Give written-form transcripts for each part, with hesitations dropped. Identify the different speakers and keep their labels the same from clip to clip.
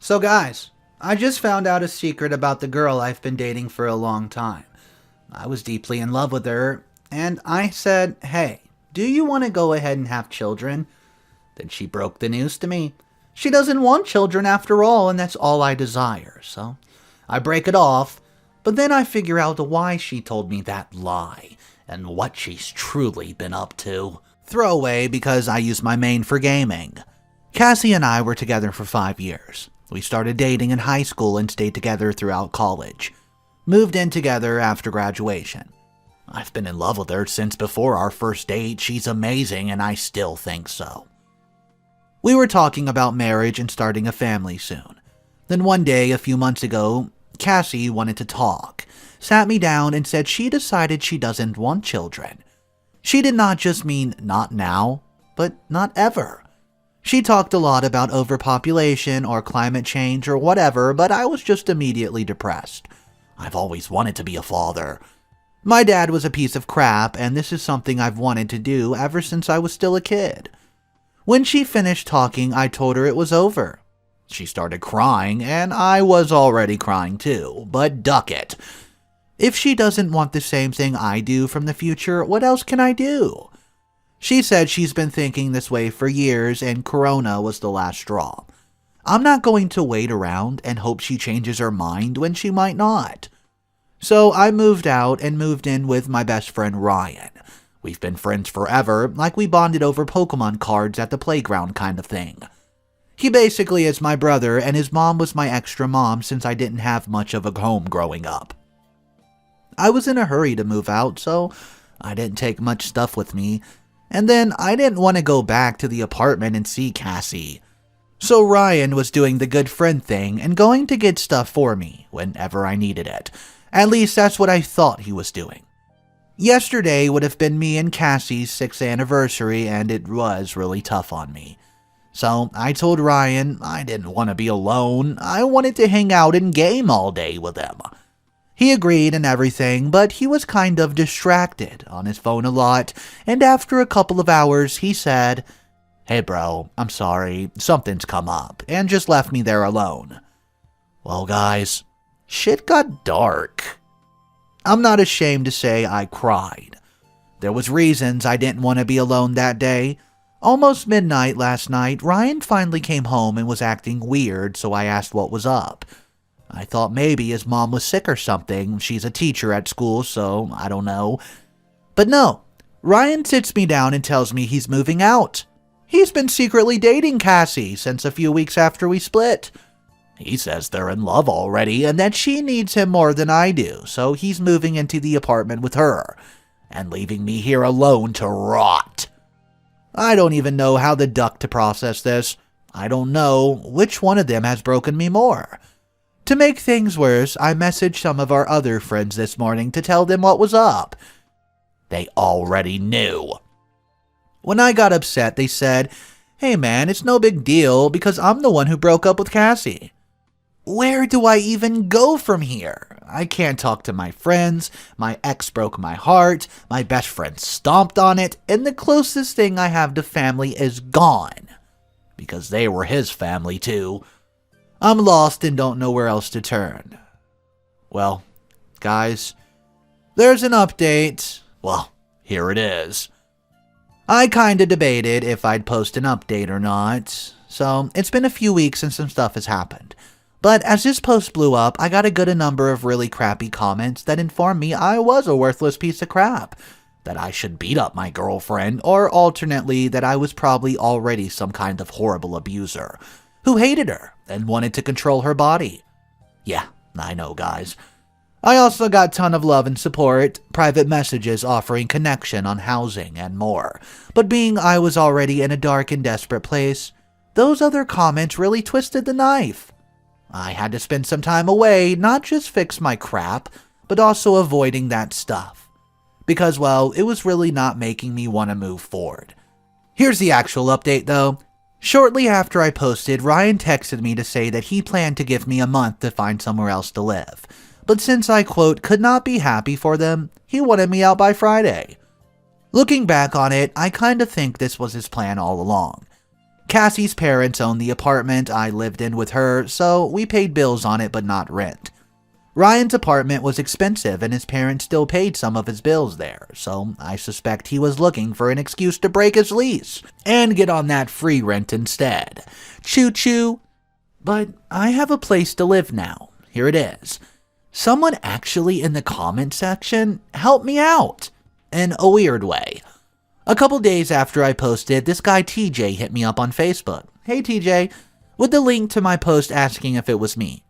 Speaker 1: So guys, I just found out a secret about the girl I've been dating for a long time. I was deeply in love with her, and I said, hey, do you want to go ahead and have children? Then she broke the news to me. She doesn't want children after all, and that's all I desire. So I break it off, but then I figure out why she told me that lie, and what she's truly been up to. Throwaway because I use my main for gaming. Cassie and I were together for 5 years. We started dating in high school and stayed together throughout college. Moved in together after graduation. I've been in love with her since before our first date. She's amazing and I still think so. We were talking about marriage and starting a family soon. Then one day, a few months ago, Cassie wanted to talk, sat me down and said she decided she doesn't want children. She did not just mean not now, but not ever. She talked a lot about overpopulation or climate change or whatever, but I was just immediately depressed. I've always wanted to be a father. My dad was a piece of crap, and this is something I've wanted to do ever since I was still a kid. When she finished talking, I told her it was over. She started crying, and I was already crying too, but duck it. If she doesn't want the same thing I do from the future, what else can I do? She said she's been thinking this way for years and Corona was the last straw. I'm not going to wait around and hope she changes her mind when she might not. So I moved out and moved in with my best friend Ryan. We've been friends forever, like we bonded over Pokemon cards at the playground kind of thing. He basically is my brother and his mom was my extra mom since I didn't have much of a home growing up. I was in a hurry to move out, so I didn't take much stuff with me. And then I didn't want to go back to the apartment and see Cassie. So Ryan was doing the good friend thing and going to get stuff for me whenever I needed it. At least that's what I thought he was doing. Yesterday would have been me and Cassie's 6th anniversary and it was really tough on me. So I told Ryan I didn't want to be alone. I wanted to hang out and game all day with him. He agreed and everything, but he was kind of distracted on his phone a lot, and after a couple of hours, he said, "Hey bro, I'm sorry, something's come up," and just left me there alone. Well guys, shit got dark. I'm not ashamed to say I cried. There was reasons I didn't want to be alone that day. Almost midnight last night, Ryan finally came home and was acting weird, so I asked what was up. I thought maybe his mom was sick or something. She's a teacher at school, so I don't know. But no, Ryan sits me down and tells me he's moving out. He's been secretly dating Cassie since a few weeks after we split. He says they're in love already and that she needs him more than I do, so he's moving into the apartment with her and leaving me here alone to rot. I don't even know how the duck to process this. I don't know which one of them has broken me more. To make things worse, I messaged some of our other friends this morning to tell them what was up. They already knew. When I got upset, they said, "Hey man, it's no big deal because I'm the one who broke up with Cassie." Where do I even go from here? I can't talk to my friends, my ex broke my heart, my best friend stomped on it, and the closest thing I have to family is gone. Because they were his family too. I'm lost and don't know where else to turn. Well, guys, there's an update. Well, here it is. I kinda debated if I'd post an update or not, so it's been a few weeks and some stuff has happened. But as this post blew up, I got a good number of really crappy comments that informed me I was a worthless piece of crap, that I should beat up my girlfriend, or alternately that I was probably already some kind of horrible abuser who hated her and wanted to control her body. Yeah, I know guys. I also got a ton of love and support, private messages offering connection on housing and more. But being I was already in a dark and desperate place, those other comments really twisted the knife. I had to spend some time away, not just fix my crap, but also avoiding that stuff. Because, well, it was really not making me want to move forward. Here's the actual update though. Shortly after I posted, Ryan texted me to say that he planned to give me a month to find somewhere else to live. But since I, quote, could not be happy for them, he wanted me out by Friday. Looking back on it, I kinda think this was his plan all along. Cassie's parents owned the apartment I lived in with her, so we paid bills on it but not rent. Ryan's apartment was expensive and his parents still paid some of his bills there, so I suspect he was looking for an excuse to break his lease and get on that free rent instead. Choo-choo. But I have a place to live now. Here it is. Someone actually in the comment section helped me out. In a weird way. A couple days after I posted, this guy TJ hit me up on Facebook. Hey TJ, with the link to my post asking if it was me.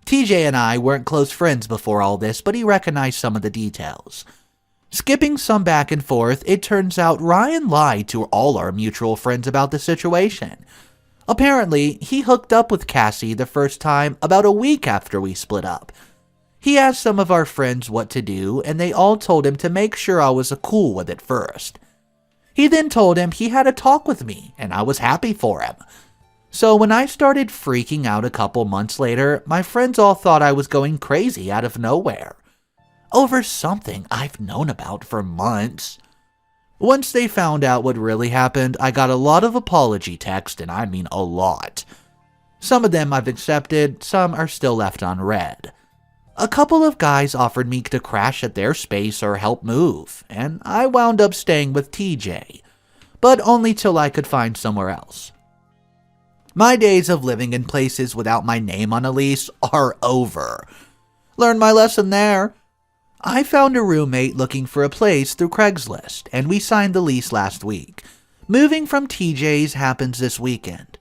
Speaker 1: TJ and I weren't close friends before all this, but he recognized some of the details. Skipping some back and forth, it turns out Ryan lied to all our mutual friends about the situation. Apparently, he hooked up with Cassie the first time about a week after we split up. He asked some of our friends what to do, and they all told him to make sure I was cool with it first. He then told him he had a talk with me, and I was happy for him. So when I started freaking out a couple months later, my friends all thought I was going crazy out of nowhere. Over something I've known about for months. Once they found out what really happened, I got a lot of apology texts, and I mean a lot. Some of them I've accepted, some are still left unread. A couple of guys offered me to crash at their space or help move, and I wound up staying with TJ, but only till I could find somewhere else. My days of living in places without my name on a lease are over. Learned my lesson there. I found a roommate looking for a place through Craigslist, and we signed the lease last week. Moving from TJ's happens this weekend.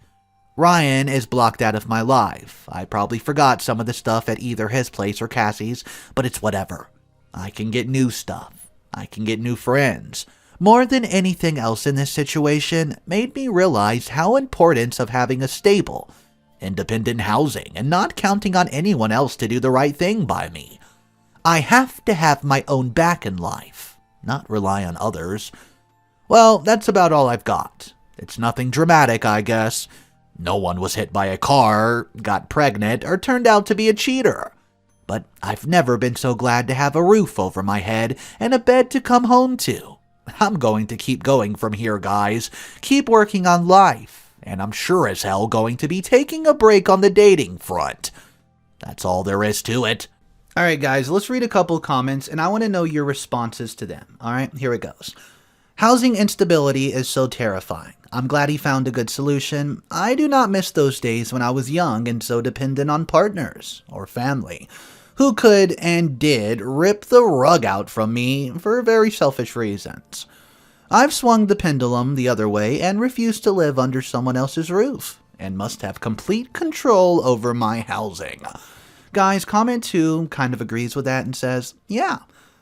Speaker 1: Ryan is blocked out of my life. I probably forgot some of the stuff at either his place or Cassie's, but it's whatever. I can get new stuff. I can get new friends. More than anything else in this situation made me realize how important of having a stable, independent housing and not counting on anyone else to do the right thing by me. I have to have my own back in life, not rely on others. Well, that's about all I've got. It's nothing dramatic, I guess. No one was hit by a car, got pregnant, or turned out to be a cheater. But I've never been so glad to have a roof over my head and a bed to come home to. I'm going to keep going from here, guys. Keep working on life. And I'm sure as hell going to be taking a break on the dating front. That's all there is to it. Alright guys, let's read a couple comments and I want to know your responses to them. Alright, here it goes. Housing instability is so terrifying. I'm glad he found a good solution. I do not miss those days when I was young and so dependent on partners or family, who could and did rip the rug out from me for very selfish reasons. I've swung the pendulum the other way and refused to live under someone else's roof, and must have complete control over my housing. Guys, comment 2 kind of agrees with that and says, yeah,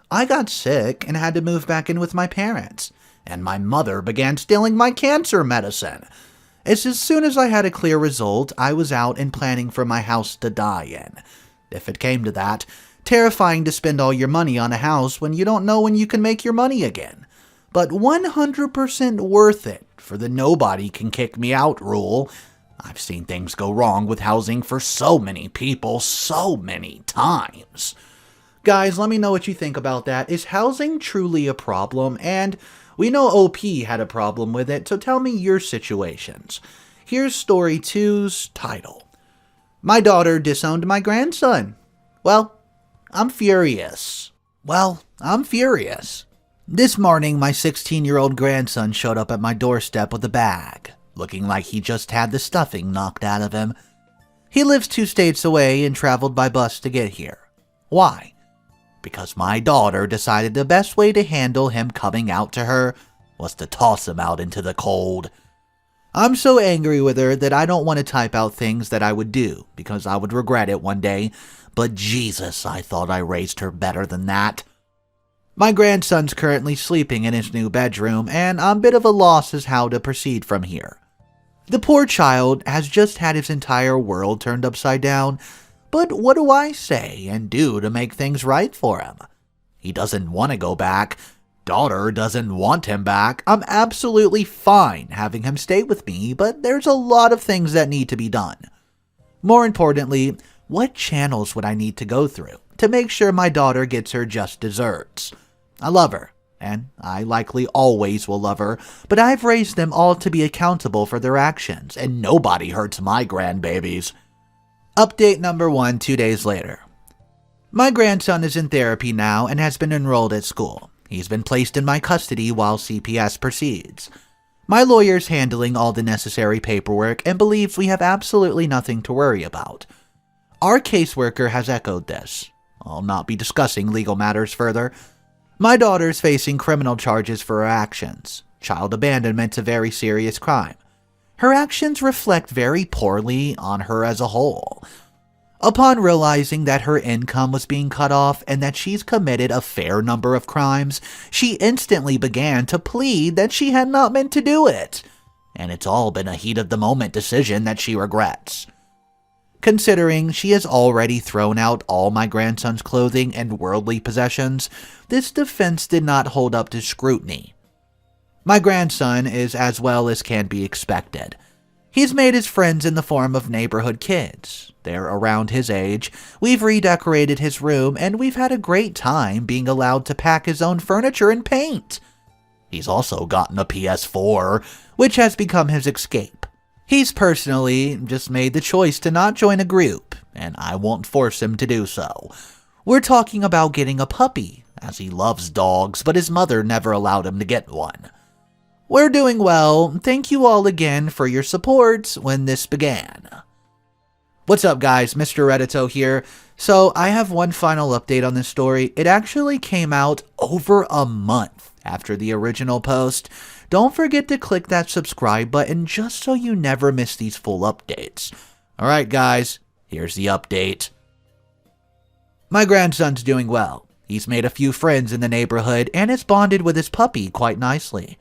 Speaker 1: I got sick and had to move back in with my parents, and my mother began stealing my cancer medicine. As soon as I had a clear result, I was out and planning for my house to die in. If it came to that, terrifying to spend all your money on a house when you don't know when you can make your money again. But 100% worth it for the nobody can kick me out rule. I've seen things go wrong with housing for so many people so many times. Guys, let me know what you think about that. Is housing truly a problem? And we know OP had a problem with it, so tell me your situations. Here's story 2's title. My daughter disowned my grandson. Well, I'm furious. This morning, my 16-year-old grandson showed up at my doorstep with a bag, looking like he just had the stuffing knocked out of him. He lives 2 states away and traveled by bus to get here. Why? Because my daughter decided the best way to handle him coming out to her was to toss him out into the cold. I'm so angry with her that I don't want to type out things that I would do because I would regret it one day, but Jesus, I thought I raised her better than that. My grandson's currently sleeping in his new bedroom, and I'm a bit of a loss as how to proceed from here. The poor child has just had his entire world turned upside down, but what do I say and do to make things right for him? He doesn't want to go back. Daughter doesn't want him back. I'm absolutely fine having him stay with me, but there's a lot of things that need to be done. More importantly, what channels would I need to go through to make sure my daughter gets her just desserts? I love her, and I likely always will love her, but I've raised them all to be accountable for their actions, and nobody hurts my grandbabies. Update number 1 2 days later. My grandson is in therapy now and has been enrolled at school. He's been placed in my custody while CPS proceeds. My lawyer's handling all the necessary paperwork and believes we have absolutely nothing to worry about. Our caseworker has echoed this. I'll not be discussing legal matters further. My daughter's facing criminal charges for her actions. Child abandonment's a very serious crime. Her actions reflect very poorly on her as a whole. Upon realizing that her income was being cut off and that she's committed a fair number of crimes, she instantly began to plead that she had not meant to do it. And it's all been a heat-of-the-moment decision that she regrets. Considering she has already thrown out all my grandson's clothing and worldly possessions, this defense did not hold up to scrutiny. My grandson is as well as can be expected. He's made his friends in the form of neighborhood kids. They're around his age, we've redecorated his room, and we've had a great time being allowed to pack his own furniture and paint. He's also gotten a PS4, which has become his escape. He's personally just made the choice to not join a group, and I won't force him to do so. We're talking about getting a puppy, as he loves dogs, but his mother never allowed him to get one. We're doing well. Thank you all again for your support when this began. What's up, guys? Mr. Redito here. So I have one final update on this story. It actually came out over a month after the original post. Don't forget to click that subscribe button just so you never miss these full updates. Alright guys, here's the update. My grandson's doing well. He's made a few friends in the neighborhood and has bonded with his puppy quite nicely.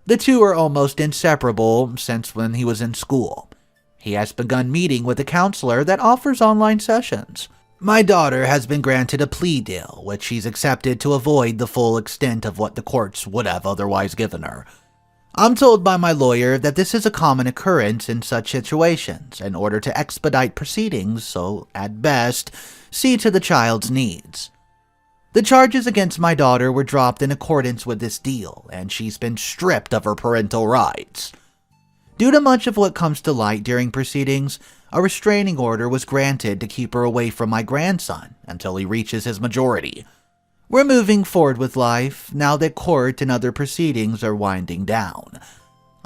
Speaker 1: The two are almost inseparable since when he was in school. He has begun meeting with a counselor that offers online sessions. My daughter has been granted a plea deal, which she's accepted to avoid the full extent of what the courts would have otherwise given her. I'm told by my lawyer that this is a common occurrence in such situations in order to expedite proceedings, so at best, see to the child's needs. The charges against my daughter were dropped in accordance with this deal, and she's been stripped of her parental rights. Due to much of what comes to light during proceedings, a restraining order was granted to keep her away from my grandson until he reaches his majority. We're moving forward with life now that court and other proceedings are winding down.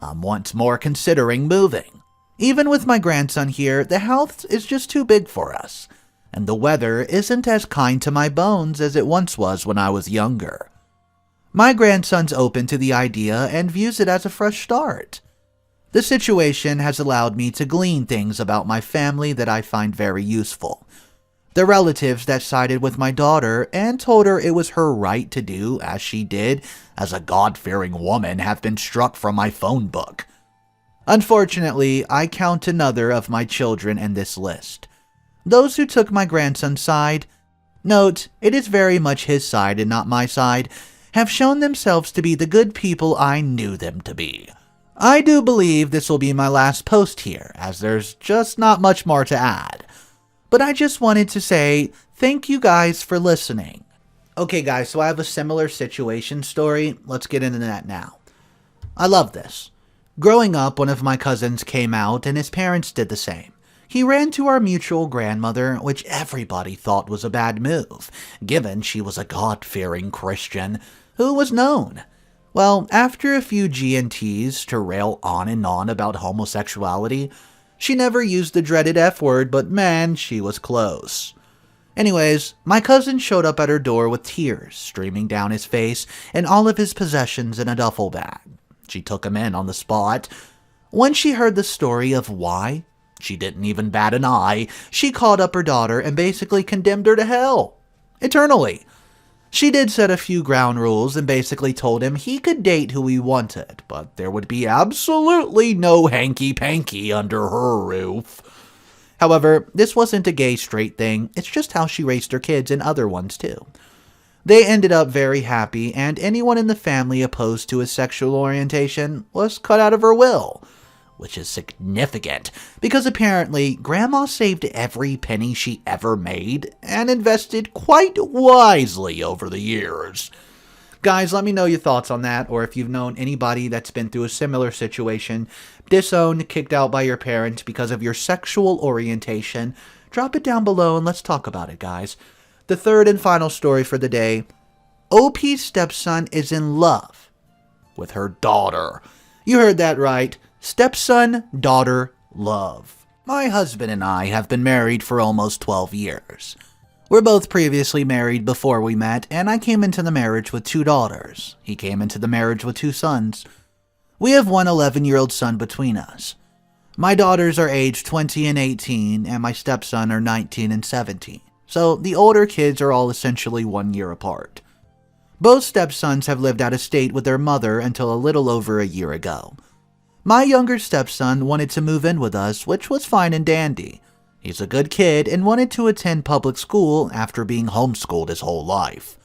Speaker 1: I'm once more considering moving. Even with my grandson here, the house is just too big for us, and the weather isn't as kind to my bones as it once was when I was younger. My grandson's open to the idea and views it as a fresh start. The situation has allowed me to glean things about my family that I find very useful. The relatives that sided with my daughter and told her it was her right to do as she did as a God-fearing woman have been struck from my phone book. Unfortunately, I count another of my children in this list. Those who took my grandson's side, note, it is very much his side and not my side, have shown themselves to be the good people I knew them to be. I do believe this will be my last post here, as there's just not much more to add. But I just wanted to say thank you guys for listening. Okay guys, so I have a similar situation story. Let's get into that now. I love this. Growing up, one of my cousins came out and his parents did the same. He ran to our mutual grandmother, which everybody thought was a bad move, given she was a God-fearing Christian who was known. Well, after a few G&Ts to rail on and on about homosexuality, she never used the dreaded F word, but man, she was close. Anyways, my cousin showed up at her door with tears streaming down his face and all of his possessions in a duffel bag. She took him in on the spot. When she heard the story of why, she didn't even bat an eye. She called up her daughter and basically condemned her to hell. Eternally. She did set a few ground rules and basically told him he could date who he wanted, but there would be absolutely no hanky-panky under her roof. However, this wasn't a gay-straight thing, it's just how she raised her kids and other ones too. They ended up very happy, and anyone in the family opposed to his sexual orientation was cut out of her will. Which is significant, because apparently Grandma saved every penny she ever made and invested quite wisely over the years. Guys, let me know your thoughts on that, or if you've known anybody that's been through a similar situation, disowned, kicked out by your parents because of your sexual orientation. Drop it down below and let's talk about it, guys. The third and final story for the day. OP's stepson is in love with her daughter. You heard that right. Stepson, daughter, love. My husband and I have been married for almost 12 years. We're both previously married before we met, and I came into the marriage with 2 daughters. He came into the marriage with 2 sons. We have one 11-year-old son between us. My daughters are aged 20 and 18, and my stepson are 19 and 17. So the older kids are all essentially 1 year apart. Both stepsons have lived out of state with their mother until a little over a year ago. My younger stepson wanted to move in with us, which was fine and dandy. He's a good kid and wanted to attend public school after being homeschooled his whole life.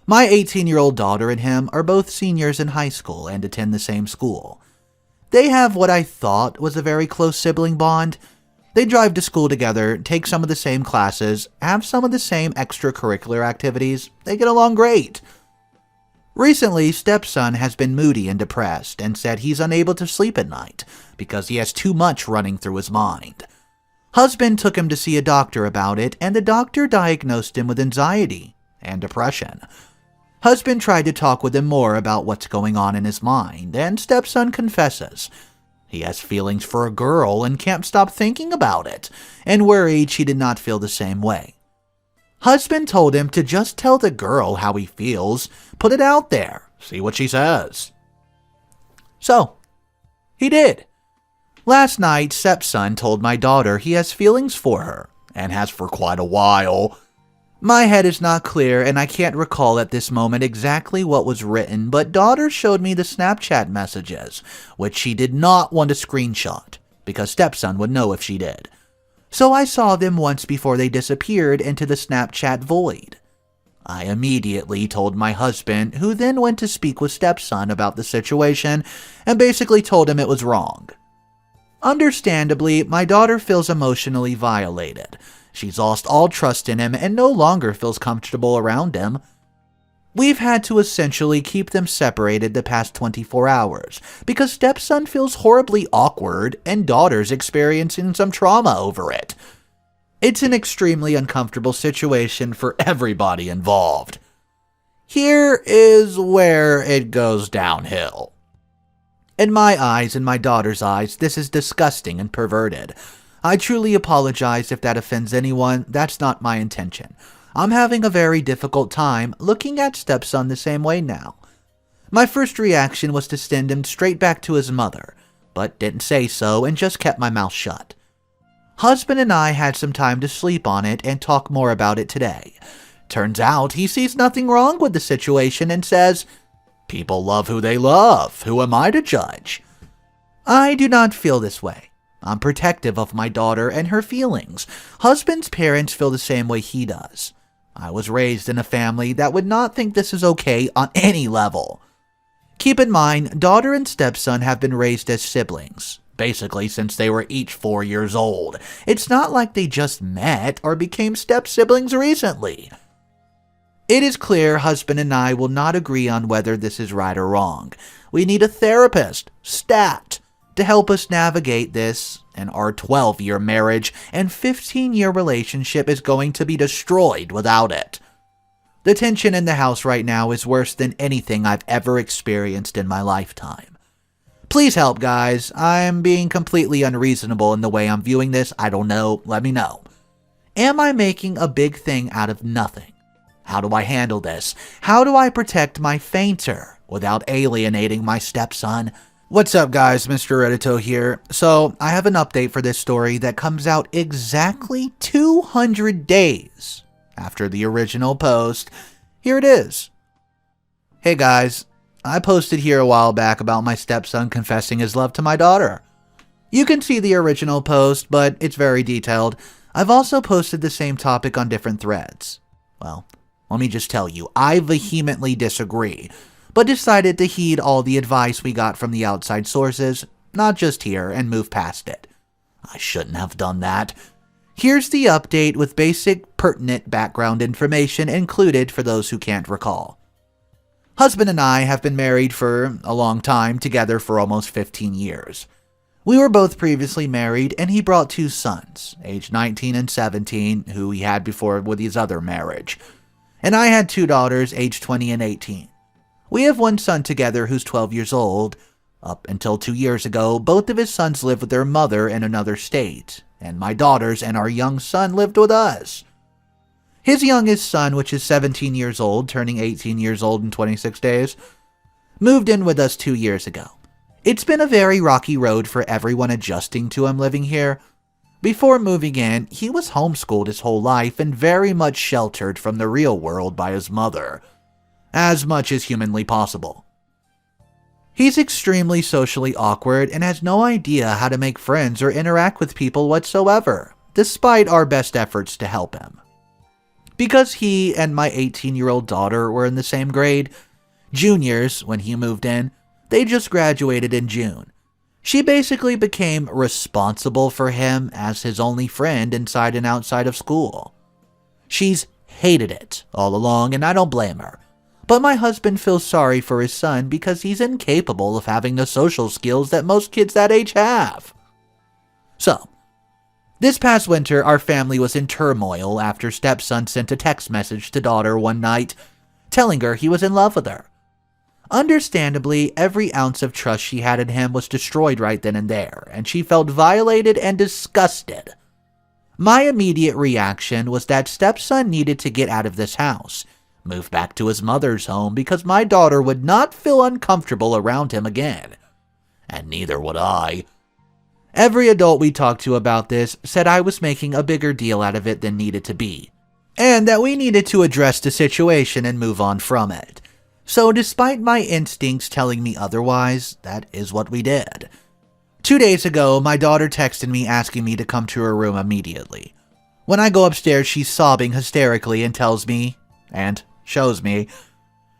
Speaker 1: My 18-year-old daughter and him are both seniors in high school and attend the same school. They have what I thought was a very close sibling bond. They drive to school together, take some of the same classes, have some of the same extracurricular activities. They get along great. Recently, stepson has been moody and depressed and said he's unable to sleep at night because he has too much running through his mind. Husband took him to see a doctor about it, and the doctor diagnosed him with anxiety and depression. Husband tried to talk with him more about what's going on in his mind, and stepson confesses he has feelings for a girl and can't stop thinking about it, and worried she did not feel the same way. Husband told him to just tell the girl how he feels, put it out there, see what she says. So, he did. Last night, stepson told my daughter he has feelings for her, and has for quite a while. My head is not clear, and I can't recall at this moment exactly what was written, but daughter showed me the Snapchat messages, which she did not want to screenshot, because stepson would know if she did. So I saw them once before they disappeared into the Snapchat void. I immediately told my husband, who then went to speak with stepson about the situation, and basically told him it was wrong. Understandably, my daughter feels emotionally violated. She's lost all trust in him and no longer feels comfortable around him. We've had to essentially keep them separated the past 24 hours because stepson feels horribly awkward and daughter's experiencing some trauma over it. It's an extremely uncomfortable situation for everybody involved. Here is where it goes downhill. In my eyes and my daughter's eyes, this is disgusting and perverted. I truly apologize if that offends anyone. That's not my intention. I'm having a very difficult time looking at stepson the same way now. My first reaction was to send him straight back to his mother, but didn't say so and just kept my mouth shut. Husband and I had some time to sleep on it and talk more about it today. Turns out he sees nothing wrong with the situation and says, "People love who they love. Who am I to judge?" I do not feel this way. I'm protective of my daughter and her feelings. Husband's parents feel the same way he does. I was raised in a family that would not think this is okay on any level. Keep in mind, daughter and stepson have been raised as siblings, basically since they were each 4 years old. It's not like they just met or became step-siblings recently. It is clear husband and I will not agree on whether this is right or wrong. We need a therapist, stat, to help us navigate this, and our 12-year marriage and 15-year relationship is going to be destroyed without it. The tension in the house right now is worse than anything I've ever experienced in my lifetime. Please help, guys. I'm being completely unreasonable in the way I'm viewing this. I don't know. Let me know. Am I making a big thing out of nothing? How do I handle this? How do I protect my fainter without alienating my stepson? What's up, guys? Mr. Redito here. So, I have an update for this story that comes out exactly 200 days after the original post. Here it is. Hey guys, I posted here a while back about my stepson confessing his love to my daughter. You can see the original post, but it's very detailed. I've also posted the same topic on different threads. Well, let me just tell you, I vehemently disagree, but decided to heed all the advice we got from the outside sources, not just here, and move past it. I shouldn't have done that. Here's the update with basic, pertinent background information included for those who can't recall. Husband and I have been married for a long time, together for almost 15 years. We were both previously married, and he brought 2 sons, aged 19 and 17, who he had before with his other marriage. And I had 2 daughters, aged 20 and 18. We have 1 son together who's 12 years old. Up until 2 years ago, both of his sons lived with their mother in another state, and my daughters and our young son lived with us. His youngest son, which is 17 years old, turning 18 years old in 26 days, moved in with us 2 years ago. It's been a very rocky road for everyone adjusting to him living here. Before moving in, he was homeschooled his whole life and very much sheltered from the real world by his mother, as much as humanly possible. He's extremely socially awkward and has no idea how to make friends or interact with people whatsoever, despite our best efforts to help him. Because he and my 18-year-old daughter were in the same grade, juniors, when he moved in, they just graduated in June. She basically became responsible for him as his only friend inside and outside of school. She's hated it all along, and I don't blame her. But my husband feels sorry for his son because he's incapable of having the social skills that most kids that age have. So, this past winter, our family was in turmoil after stepson sent a text message to daughter one night, telling her he was in love with her. Understandably, every ounce of trust she had in him was destroyed right then and there, and she felt violated and disgusted. My immediate reaction was that stepson needed to get out of this house, move back to his mother's home, because my daughter would not feel uncomfortable around him again. And neither would I. Every adult we talked to about this said I was making a bigger deal out of it than needed to be, and that we needed to address the situation and move on from it. So despite my instincts telling me otherwise, that is what we did. 2 days ago, my daughter texted me asking me to come to her room immediately. When I go upstairs, she's sobbing hysterically and tells me, and shows me,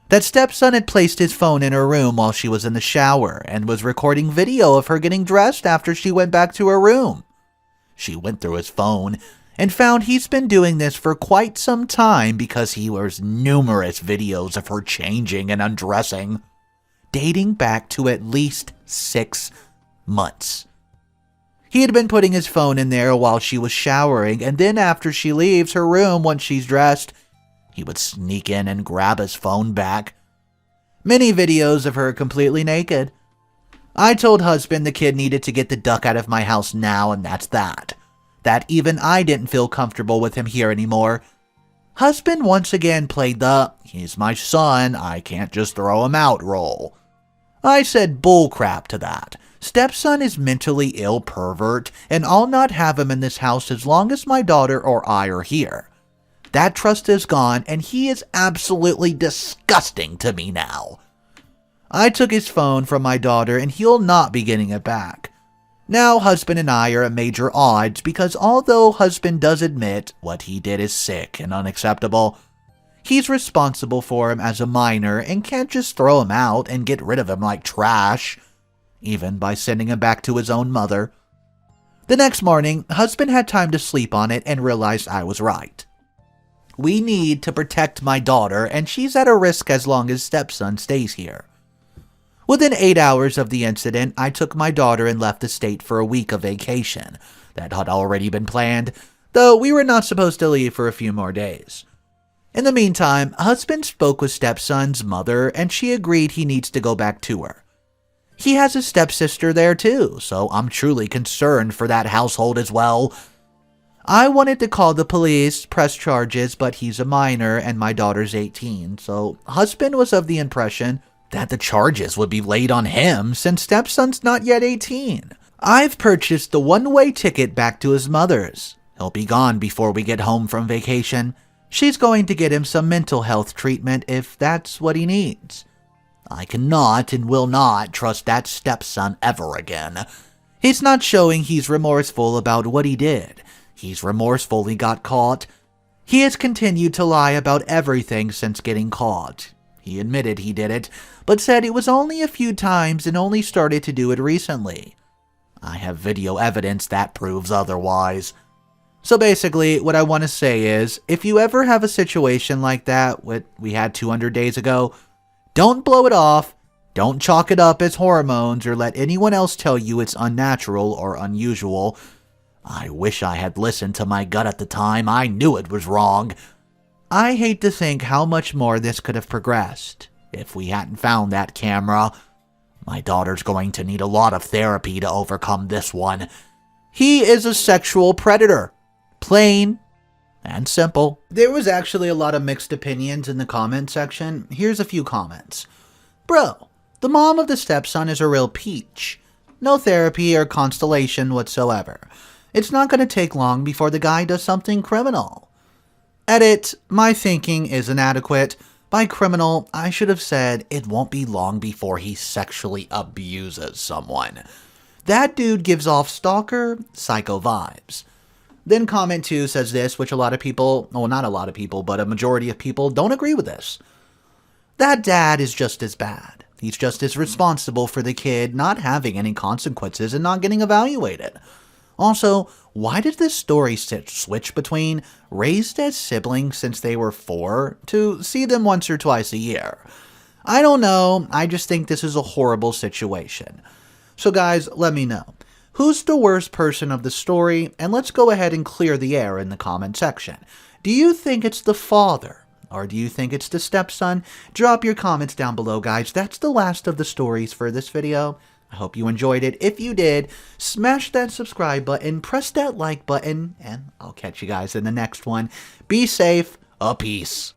Speaker 1: that stepson had placed his phone in her room while she was in the shower and was recording video of her getting dressed after she went back to her room. She went through his phone and found he's been doing this for quite some time because he wears numerous videos of her changing and undressing, dating back to at least 6 months. He had been putting his phone in there while she was showering, and then after she leaves her room once she's dressed, he would sneak in and grab his phone back. Many videos of her completely naked. I told husband the kid needed to get the duck out of my house now, and that's that. That even I didn't feel comfortable with him here anymore. Husband once again played the, he's my son, I can't just throw him out role. I said bullcrap to that. Stepson is mentally ill pervert, and I'll not have him in this house as long as my daughter or I are here. That trust is gone, and he is absolutely disgusting to me now. I took his phone from my daughter, and he'll not be getting it back. Now husband and I are at major odds because although husband does admit what he did is sick and unacceptable, he's responsible for him as a minor and can't just throw him out and get rid of him like trash, even by sending him back to his own mother. The next morning, husband had time to sleep on it and realized I was right. We need to protect my daughter, and she's at a risk as long as stepson stays here. Within 8 hours of the incident, I took my daughter and left the state for a week of vacation that had already been planned, though we were not supposed to leave for a few more days. In the meantime, husband spoke with stepson's mother, and she agreed he needs to go back to her. He has a stepsister there too, so I'm truly concerned for that household as well. I wanted to call the police, press charges, but he's a minor and my daughter's 18, so husband was of the impression that the charges would be laid on him since stepson's not yet 18. I've purchased the one-way ticket back to his mother's. He'll be gone before we get home from vacation. She's going to get him some mental health treatment if that's what he needs. I cannot and will not trust that stepson ever again. He's not showing he's remorseful about what he did. He's remorseful he got caught. He has continued to lie about everything since getting caught. He admitted he did it, but said it was only a few times and only started to do it recently. I have video evidence that proves otherwise. So basically, what I want to say is, if you ever have a situation like that, what we had 200 days ago, Don't blow it off. Don't chalk it up as hormones or let anyone else tell you it's unnatural or unusual. I wish I had listened to my gut at the time. I knew it was wrong. I hate to think how much more this could have progressed if we hadn't found that camera. My daughter's going to need a lot of therapy to overcome this one. He is a sexual predator. Plain and simple. There was actually a lot of mixed opinions in the comment section. Here's a few comments. Bro, the mom of the stepson is a real peach. No therapy or constellation whatsoever. It's not going to take long before the guy does something criminal. Edit, my thinking is inadequate. By criminal, I should have said it won't be long before he sexually abuses someone. That dude gives off stalker, psycho vibes. Then comment 2 says this, which a lot of people, well, not a lot of people, but a majority of people don't agree with this. That dad is just as bad. He's just as responsible for the kid not having any consequences and not getting evaluated. Also, why did this story switch between raised as siblings since they were 4 to see them once or twice a year? I don't know, I just think this is a horrible situation. So guys, let me know. Who's the worst person of the story? And let's go ahead and clear the air in the comment section. Do you think it's the father? Or do you think it's the stepson? Drop your comments down below, guys. That's the last of the stories for this video. I hope you enjoyed it. If you did, smash that subscribe button, press that like button, and I'll catch you guys in the next one. Be safe. A peace.